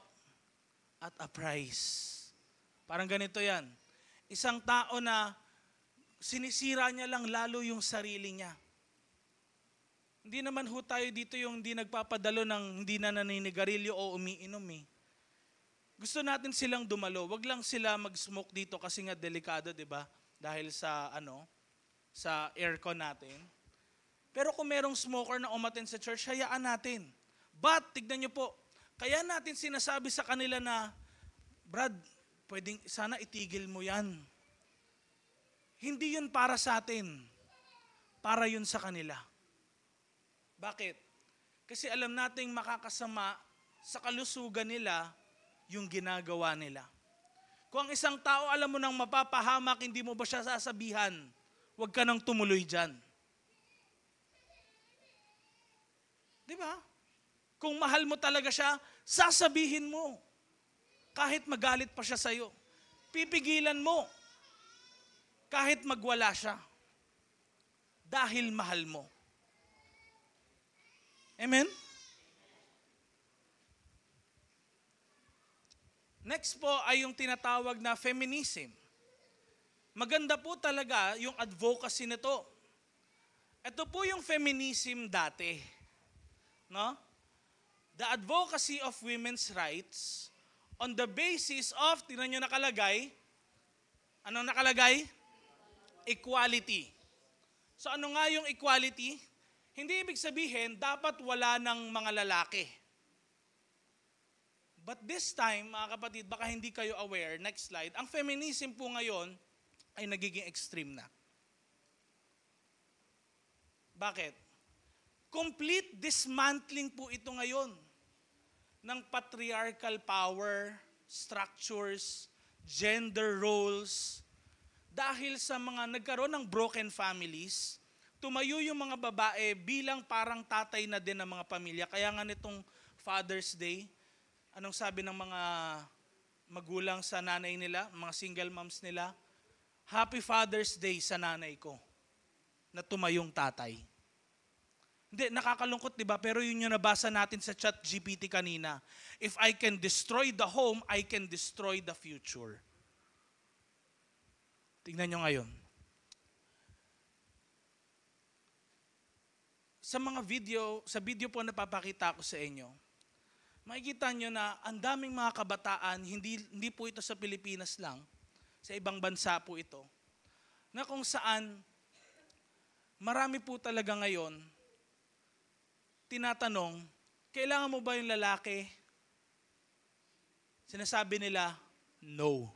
at a price. Parang ganito yan. Isang tao na sinisira niya lang lalo yung sarili niya. Hindi naman ho tayo dito yung hindi nagpapadalo ng hindi na naninigarilyo o umiinom eh. Gusto natin silang dumalo. Wag lang sila mag-smoke dito kasi nga delikado, 'di ba? Dahil sa sa aircon natin. Pero kung merong smoker na umattend sa church, hayaan natin. But tignan niyo po, kaya natin sinasabi sa kanila na, Brad, pwedeng sana itigil mo 'yan. Hindi 'yun para sa atin. Para 'yun sa kanila. Bakit? Kasi alam nating makakasama sa kalusugan nila yung ginagawa nila. Kung ang isang tao alam mo nang mapapahamak, hindi mo ba siya sasabihan, huwag ka nang tumuloy dyan. Di ba? Kung mahal mo talaga siya, sasabihin mo. Kahit magalit pa siya sa'yo. Pipigilan mo. Kahit magwala siya. Dahil mahal mo. Amen? Next po ay yung tinatawag na feminism. Maganda po talaga yung advocacy nito. Ito po yung feminism dati. No? The advocacy of women's rights on the basis of, tingnan nyo nakalagay, anong nakalagay? Equality. So ano nga yung equality? Hindi ibig sabihin, dapat wala ng mga lalaki. But this time, mga kapatid, baka hindi kayo aware, next slide, ang feminism po ngayon ay nagiging extreme na. Bakit? Complete dismantling po ito ngayon ng patriarchal power, structures, gender roles. Dahil sa mga nagkaroon ng broken families, tumayo yung mga babae bilang parang tatay na din ng mga pamilya. Kaya nga nitong Father's Day, anong sabi ng mga magulang sa nanay nila, mga single moms nila? Happy Father's Day sa nanay ko na tumayong tatay. Hindi, nakakalungkot, di ba? Pero yun yung nabasa natin sa ChatGPT kanina. If I can destroy the home, I can destroy the future. Tingnan nyo ngayon. Sa video po na papakita ko sa inyo, makikita nyo na ang daming mga kabataan, hindi po ito sa Pilipinas lang, sa ibang bansa po ito, na kung saan marami po talaga ngayon tinatanong, kailangan mo ba yung lalaki? Sinasabi nila, no.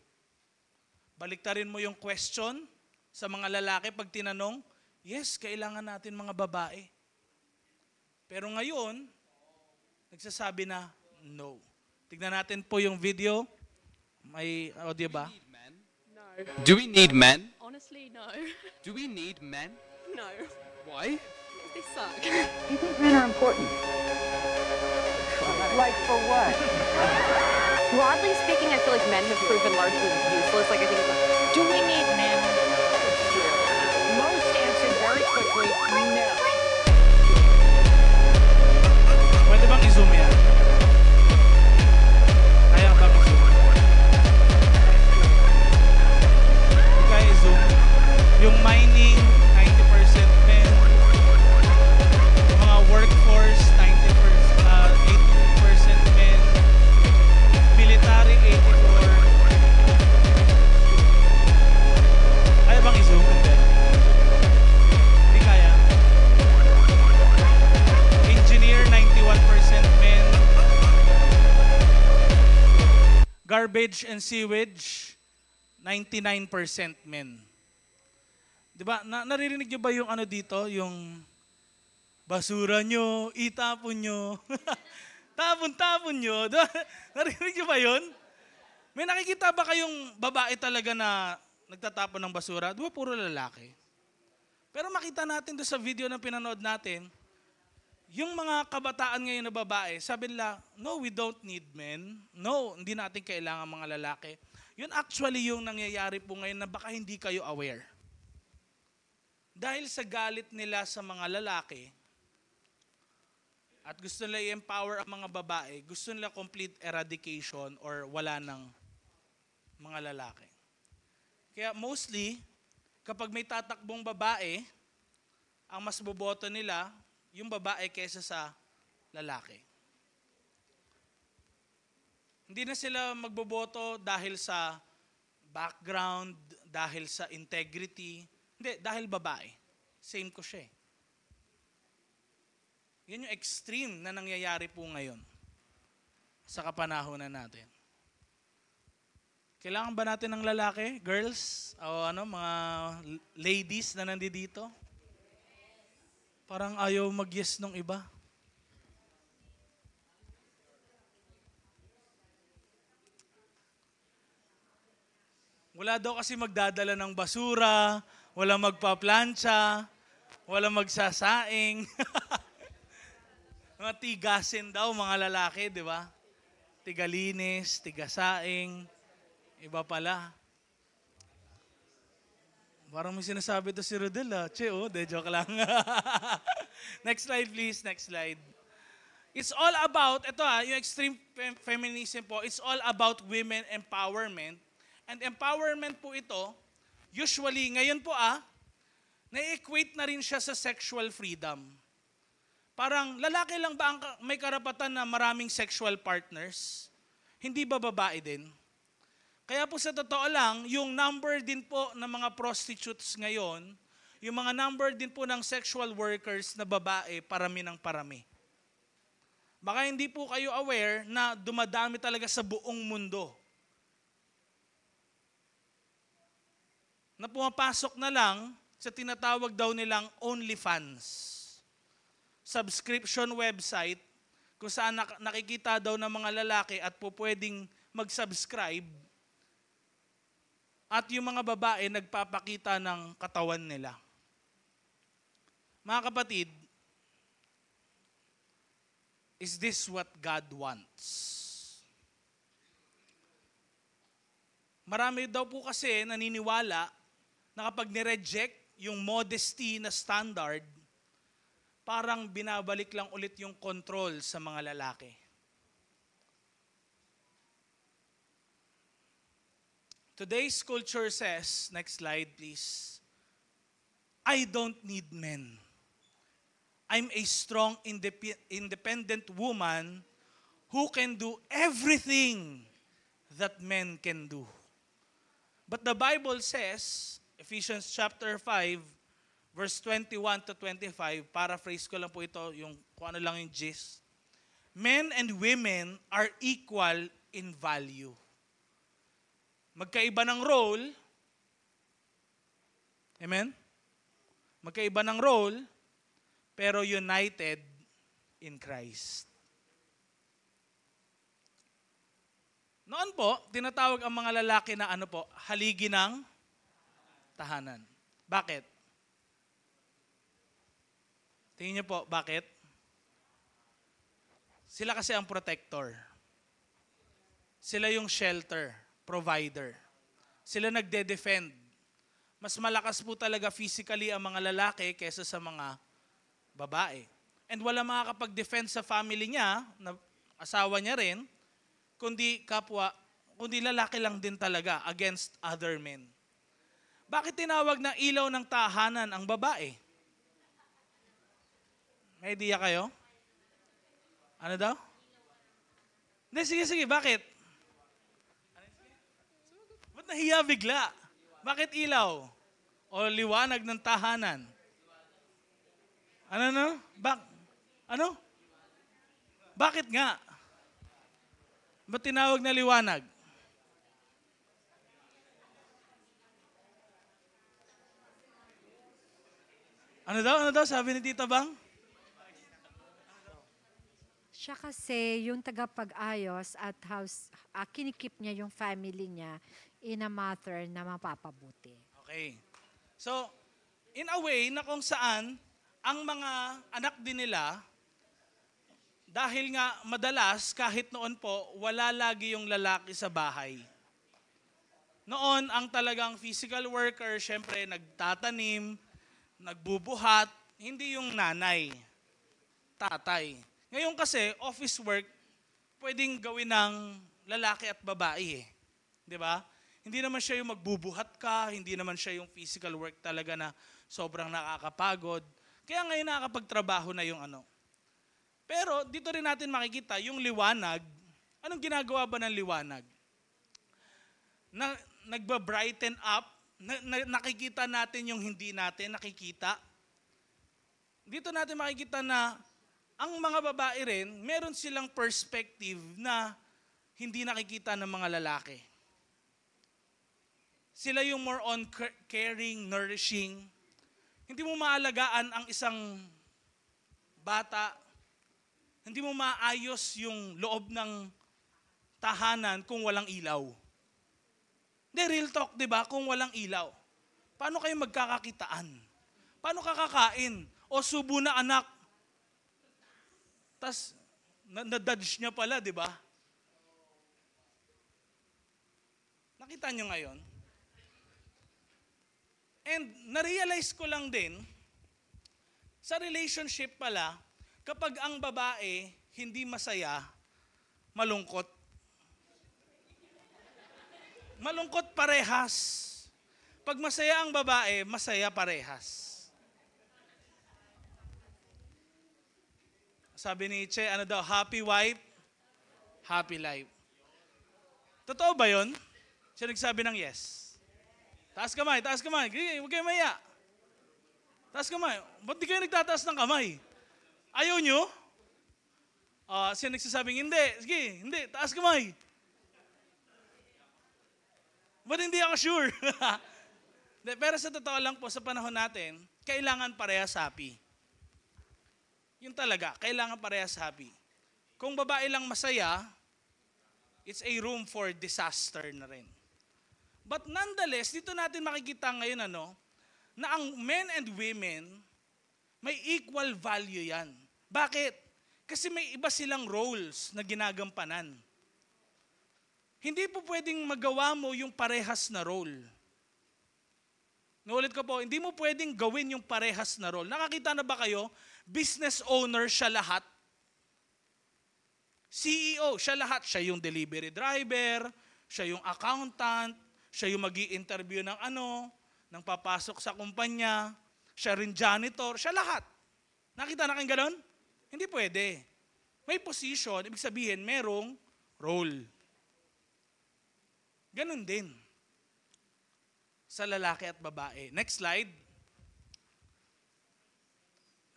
Baliktarin mo yung question sa mga lalaki pag tinanong, yes, kailangan natin mga babae. Pero ngayon, nagsasabi na, no. Tignan natin po yung video. May audio ba? No. Do we need men? Honestly, no. Do we need men? No. Why? Because they suck. You think men are important? Like for what? Broadly speaking, I feel like men have proven largely useless. Like I think Do we need men? Most answered very quickly, no. Pwede bang i-zoom yan? Kaya bang i-zoom? Kaya i-zoom. Yung mining, 90% men. Yung mga workforce, 80% men. Military, 84%. garbage and sewage, 99% men. Di ba? Naririnig niyo ba yung ano dito? Yung basura nyo, itapon nyo. Tapon-tapon nyo. Diba? Naririnig niyo ba yun? May nakikita ba kayong babae talaga na nagtatapon ng basura? Di ba puro lalaki? Pero makita natin doon sa video na pinanood natin, yung mga kabataan ngayon na babae, sabi nila, no, we don't need men. No, hindi natin kailangan mga lalaki. Yun actually yung nangyayari po ngayon na baka hindi kayo aware. Dahil sa galit nila sa mga lalaki, at gusto nila i-empower ang mga babae, gusto nila complete eradication or wala ng mga lalaki. Kaya mostly, kapag may tatakbong babae, ang mas boboto nila, yung babae kaysa sa lalaki. Hindi na sila magboboto dahil sa background, dahil sa integrity. Hindi, dahil babae. Same ko siya. Yan yung extreme na nangyayari po ngayon sa kapanahonan natin. Kailangan ba natin ng lalaki, girls, o mga ladies na nandito? Parang ayaw mag-yes nung iba. Wala daw kasi magdadala ng basura, wala magpa-plancha, wala magsasaing. Mga tigasin daw, mga lalaki, di ba? Tigalinis, tigasaing, iba pala. Parang may sinasabi to si Rodel, Che, de joke lang. Next slide, please. Next slide. It's all about, yung extreme feminism po, it's all about women empowerment. And empowerment po ito, usually, ngayon po na-equate na rin siya sa sexual freedom. Parang lalaki lang ba ang may karapatan na maraming sexual partners? Hindi ba babae din? Kaya po sa totoo lang, yung number din po ng mga prostitutes ngayon, yung mga number din po ng sexual workers na babae, parami ng parami. Baka hindi po kayo aware na dumadami talaga sa buong mundo. Na pumapasok na lang sa tinatawag daw nilang OnlyFans. Subscription website kung saan nakikita daw ng mga lalaki at po pwedeng mag-subscribe. At yung mga babae nagpapakita ng katawan nila. Mga kapatid, is this what God wants? Marami daw po kasi naniniwala na kapag nireject yung modesty na standard, parang binabalik lang ulit yung control sa mga lalaki. Today's culture says, next slide please, I don't need men. I'm a strong, independent woman who can do everything that men can do. But the Bible says, Ephesians chapter 5, verse 21 to 25, paraphrase ko lang po ito, yung kung ano lang yung gist. Men and women are equal in value. Magkaiba ng role. Amen? Magkaiba ng role, pero united in Christ. Noon po, tinatawag ang mga lalaki na haligi ng tahanan. Bakit? Tingin niyo po, bakit? Sila kasi ang protector. Sila yung shelter, provider. Sila nagde-defend. Mas malakas po talaga physically ang mga lalaki kaysa sa mga babae. And wala makakapag-defend sa family niya, na asawa niya rin, kundi lalaki lang din talaga against other men. Bakit tinawag na ilaw ng tahanan ang babae? May idea kayo? Ano daw? Hindi, sige, bakit? Ba't nahiya bigla? Bakit ilaw? O liwanag ng tahanan? Ano? Bakit nga? Ba't tinawag na liwanag? Ano daw, sabi ni Tita Bang? Siya kasi yung tagapag-ayos at kinikip niya yung family niya in a matter na mapapabuti. Okay. So, in a way na kung saan ang mga anak din nila, dahil nga madalas kahit noon po, wala lagi yung lalaki sa bahay. Noon, ang talagang physical worker, syempre nagtatanim, nagbubuhat, hindi yung nanay, tatay. Ngayon kasi, office work, pwedeng gawin ng lalaki at babae eh. Di ba? Hindi naman siya yung magbubuhat ka, hindi naman siya yung physical work talaga na sobrang nakakapagod. Kaya ngayon nakakapagtrabaho na yung ano. Pero dito rin natin makikita yung liwanag. Anong ginagawa ba ng liwanag? Nagba-brighten up, nakikita natin yung hindi natin nakikita. Dito natin makikita na ang mga babae rin, meron silang perspective na hindi nakikita ng mga lalaki. Sila yung more on caring, nourishing. Hindi mo maalagaan ang isang bata. Hindi mo maayos yung loob ng tahanan kung walang ilaw. Hindi, real talk, di ba? Kung walang ilaw. Paano kayo magkakakitaan? Paano kakakain? O subo na anak. Tas, na-dodge niya pala, di ba? Nakita niyo ngayon? And na-realize ko lang din, sa relationship pala, kapag ang babae hindi masaya, malungkot. Malungkot parehas. Pag masaya ang babae, masaya parehas. Sabi ni Che, ano daw, happy wife, happy life. Totoo ba yun? Siya nagsabi ng yes. Taas kamay, taas kamay. Huwag kayo maya. Taas kamay. Ba't di kayo nagtataas ng kamay? Ayaw nyo? Siya nagsasabing, hindi. Sige, hindi. Taas kamay. Ba't hindi ako sure? Pero sa totoo lang po, sa panahon natin, kailangan parehas happy. Yun talaga, kailangan parehas happy. Kung babae lang masaya, it's a room for disaster na rin. But nonetheless, dito natin makikita ngayon na ang men and women, may equal value yan. Bakit? Kasi may iba silang roles na ginagampanan. Hindi po pwedeng magawa mo yung parehas na role. Nuulit ko po, hindi mo pwedeng gawin yung parehas na role. Nakakita na ba kayo? Business owner siya lahat. CEO, siya lahat. Siya yung delivery driver, siya yung accountant, siya yung magi-interview ng ng papasok sa kumpanya, siya rin janitor, siya lahat. Nakita na kayong ganon? Hindi pwede. May position, ibig sabihin, merong role. Ganon din sa lalaki at babae. Next slide.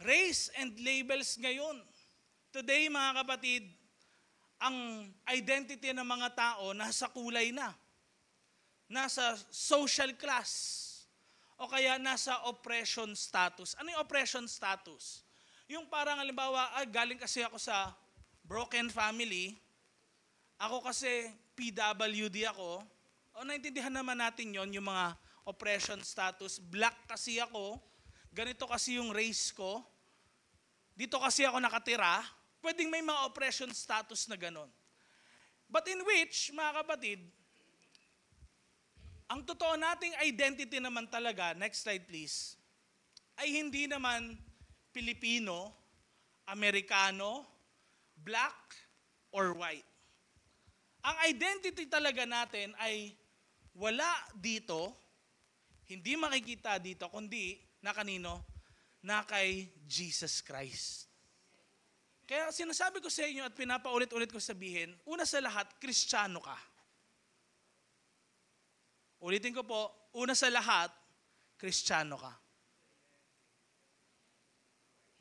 Race and labels ngayon. Today, mga kapatid, ang identity ng mga tao nasa kulay na. Nasa social class. O kaya nasa oppression status. Ano yung oppression status? Yung parang halimbawa, galing kasi ako sa broken family. Ako kasi PWD ako. O naintindihan naman natin yon yung mga oppression status. Black kasi ako. Ganito kasi yung race ko. Dito kasi ako nakatira. Pwedeng may mga oppression status na ganon. But in which, mga kapatid, ang totoo nating identity naman talaga, next slide please, ay hindi naman Pilipino, Amerikano, black, or white. Ang identity talaga natin ay wala dito, hindi makikita dito, kundi na kanino? Na kay Jesus Christ. Kaya sinasabi ko sa inyo at pinapaulit-ulit ko sabihin, una sa lahat, Kristiyano ka. Ulitin ko po, una sa lahat, Kristiyano ka.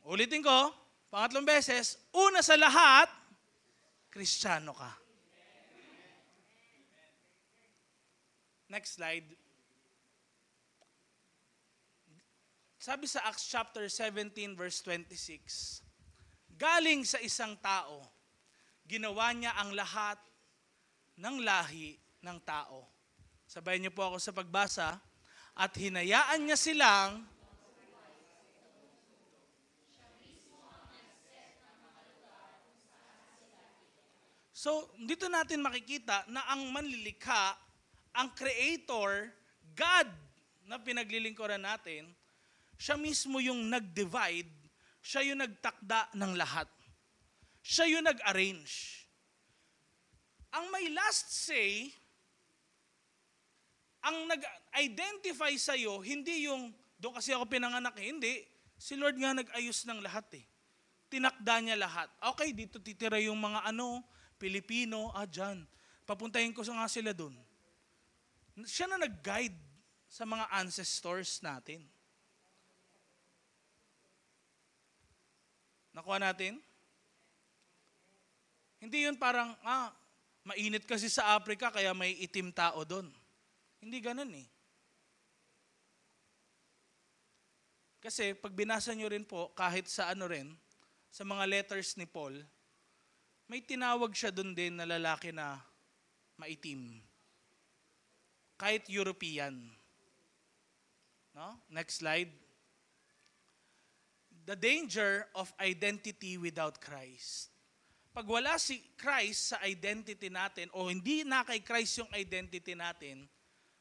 Ulitin ko, pangatlong beses, una sa lahat, Kristiyano ka. Next slide. Sabi sa Acts chapter 17 verse 26, galing sa isang tao, ginawa niya ang lahat ng lahi ng tao. Sabayan niyo po ako sa pagbasa. At hinayaan niya silang So, dito natin makikita na ang manlilikha, ang creator, God na pinaglilingkuran natin, siya mismo yung nag-divide, siya yung nagtakda ng lahat. Siya yung nag-arrange. Ang may last say, ang nag-identify sa'yo, hindi yung, doon kasi ako pinanganak hindi. Si Lord nga nag-ayos ng lahat eh. Tinakda niya lahat. Okay, dito titira yung mga Pilipino, dyan. Papuntahin ko nga sila doon. Siya na nag-guide sa mga ancestors natin. Nakuha natin? Hindi yun parang, mainit kasi sa Africa kaya may itim tao doon. Hindi ganun eh. Kasi pag binasa nyo rin po, kahit sa sa mga letters ni Paul, may tinawag siya doon din na lalaki na maitim. Kahit European. No? Next slide. The danger of identity without Christ. Pag wala si Christ sa identity natin o hindi na kay Christ yung identity natin,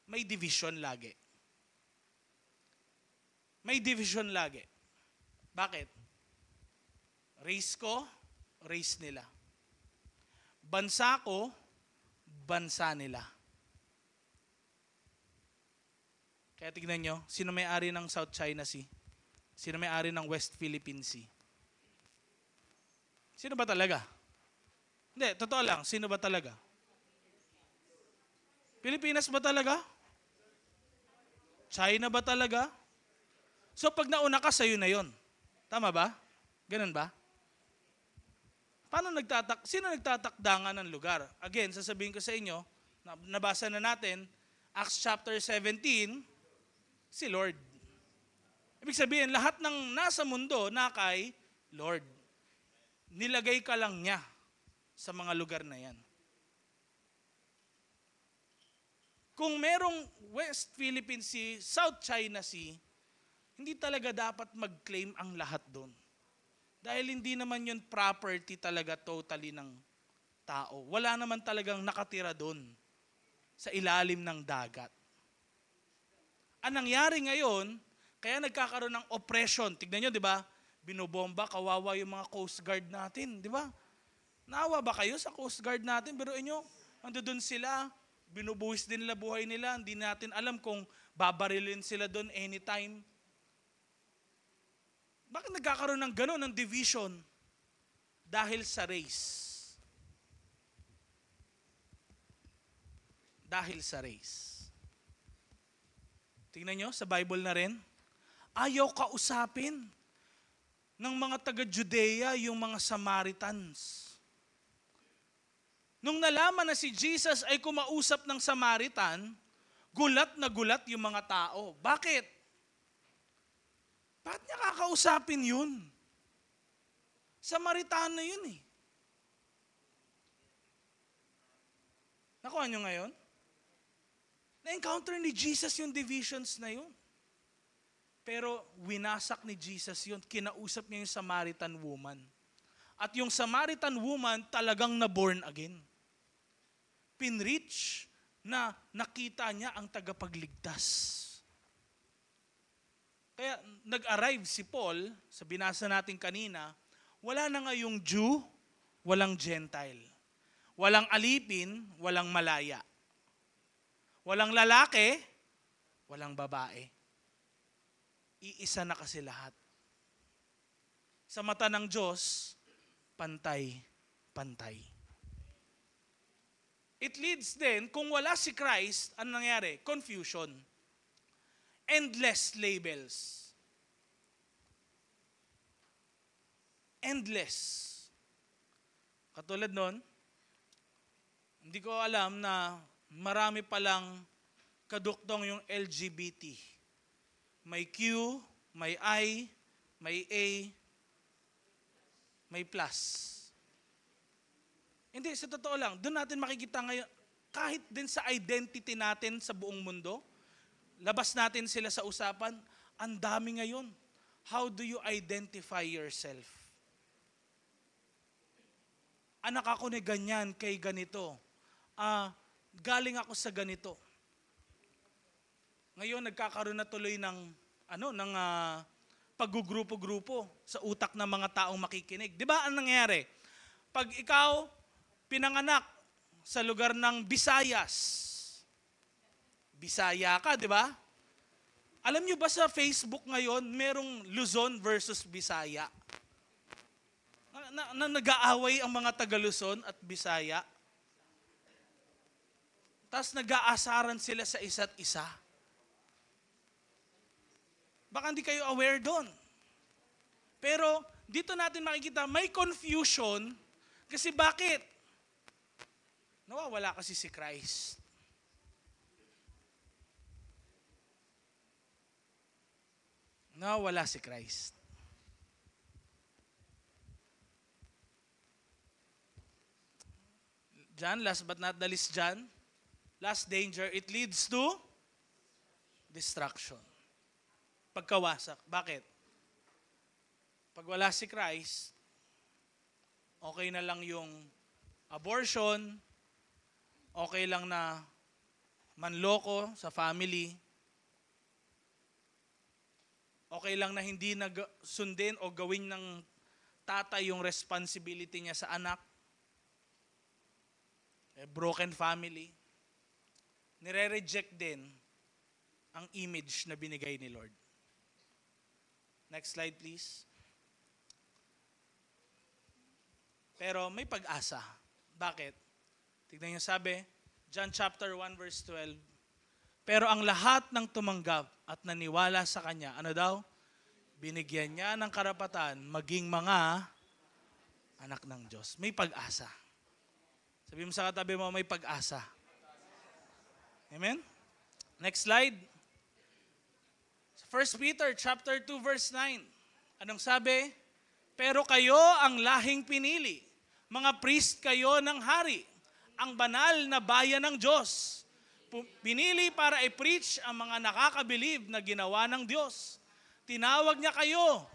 may division lagi. May division lagi. Bakit? Race ko, race nila. Bansa ko, bansa nila. Kaya tignan nyo, sino may-ari ng South China Sea? Sino may-ari ng West Philippine Sea? Sino ba talaga? Hindi, totoo lang, sino ba talaga? Pilipinas ba talaga? China ba talaga? So pag nauna ka, sa'yo na yon. Tama ba? Ganun ba? Sino nagtatakda nga ng lugar? Again, sasabihin ko sa inyo, nabasa na natin, Acts chapter 17, si Lord. Ibig sabihin, lahat ng nasa mundo na kay Lord. Nilagay ka lang niya sa mga lugar na yan. Kung merong West Philippine Sea, South China Sea, hindi talaga dapat mag-claim ang lahat doon. Dahil hindi naman yun property talaga totally ng tao. Wala naman talagang nakatira doon sa ilalim ng dagat. Ang nangyari ngayon, kaya nagkakaroon ng oppression. Tignan nyo, di ba? Binobomba, kawawa yung mga Coast Guard natin, di ba? Naawa ba kayo sa Coast Guard natin? Pero inyo, doon sila, binubuhis din nila buhay nila. Hindi natin alam kung babarilin sila doon anytime. Bakit nagkakaroon ng gano'n, ng division? Dahil sa race. Dahil sa race. Tingnan nyo, sa Bible na rin, ayaw kausapin ng mga taga-Judea yung mga Samaritans. Nung nalaman na si Jesus ay kumausap ng Samaritan, gulat na gulat yung mga tao. Bakit? Bakit niya kakausapin yun? Samaritano yun eh. Nakuha nyo ngayon? Na-encounter ni Jesus yung divisions na yun. Pero winasak ni Jesus yun. Kinausap niya yung Samaritan woman. At yung Samaritan woman talagang na-born again. Pinreach na nakita niya ang tagapagligtas. Kaya nag-arrive si Paul, sa binasa natin kanina, wala na nga yung Jew, walang Gentile. Walang alipin, walang malaya. Walang lalaki, walang babae. Iisa na kasi lahat. Sa mata ng Diyos, pantay-pantay. It leads then, kung wala si Christ, ano nangyari? Confusion. Endless labels. Endless. Katulad nun, hindi ko alam na marami palang kaduktong yung LGBT. May Q, may I, may A, may plus. Hindi, sa totoo lang, doon natin makikita ngayon, kahit din sa identity natin sa buong mundo, labas natin sila sa usapan, ang dami ngayon. How do you identify yourself? Anak ako ni ganyan, kay ganito. Galing ako sa ganito. Ngayon, nagkakaroon na tuloy ng paggugrupo-grupo sa utak ng mga taong makikinig. Di ba ang nangyayari? Pag ikaw pinanganak sa lugar ng Visayas, Bisaya ka, di ba? Alam nyo ba sa Facebook ngayon, merong Luzon versus Bisaya? Na nag-aaway ang mga taga Luzon at Bisaya. Tapos nag-aasaran sila sa isa't isa. Baka hindi kayo aware doon. Pero dito natin makikita, may confusion kasi bakit? Nawawala kasi si Christ. Nawawala si Christ. John, last but not the least, John, last danger, it leads to destruction. Pagkawasak. Bakit? Pag wala si Christ, okay na lang yung abortion, okay lang na manloko sa family, okay lang na hindi sundin o gawin ng tatay yung responsibility niya sa anak, broken family, nire-reject din ang image na binigay ni Lord. Next slide, please. Pero may pag-asa. Bakit? Tignan niyo sabi, John chapter 1 verse 12. Pero ang lahat ng tumanggap at naniwala sa Kanya, ano daw? Binigyan niya ng karapatan maging mga anak ng Diyos. May pag-asa. Sabi mo sa katabi mo, may pag-asa. Amen? Next slide. 1 Peter chapter 2 verse 9. Anong sabi? Pero kayo ang lahing pinili. Mga priest kayo ng hari. Ang banal na bayan ng Diyos. Pinili para i-preach ang mga nakakabilib na ginawa ng Diyos. Tinawag niya kayo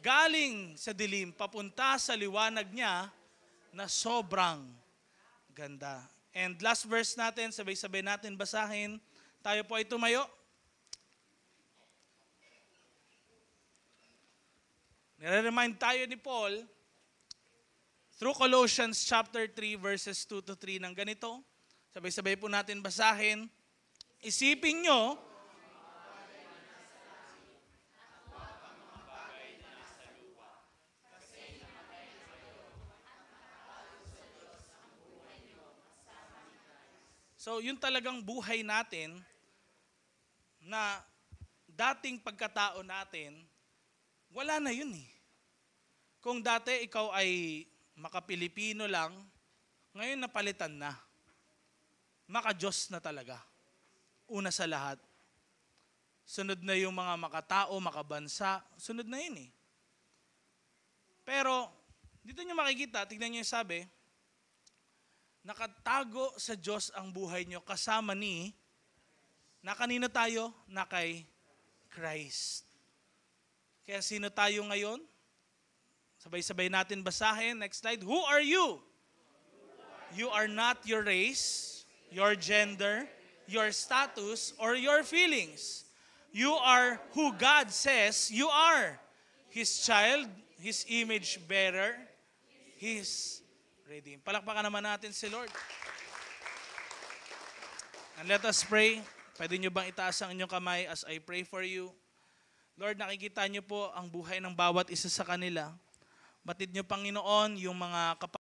galing sa dilim papunta sa liwanag niya na sobrang ganda. And last verse natin, sabay-sabay natin basahin. Tayo po ay tumayo. Nire-remind tayo ni Paul through Colossians chapter 3 verses 2 to 3 ng ganito. Sabay-sabay po natin basahin. Isipin nyo, so yun talagang buhay natin na dating pagkatao natin, wala na yun eh. Kung dati ikaw ay maka-Pilipino lang, ngayon napalitan na. Maka-Diyos na talaga. Una sa lahat. Sunod na yung mga makatao, makabansa. Sunod na yun eh. Pero, dito nyo makikita, tignan nyo yung sabi, nakatago sa Diyos ang buhay nyo kasama ni, na kanino tayo? Na kay Christ. Kaya sino tayo ngayon? Sabay-sabay natin basahin. Next slide. Who are you? You are not your race, your gender, your status, or your feelings. You are who God says you are. His child, His image bearer, His redeemed. Palakpakan naman natin si Lord. And let us pray. Pwede nyo bang itaas ang inyong kamay as I pray for you? Lord, nakikita nyo po ang buhay ng bawat isa sa kanila. Batid nyo, Panginoon, yung mga kapatid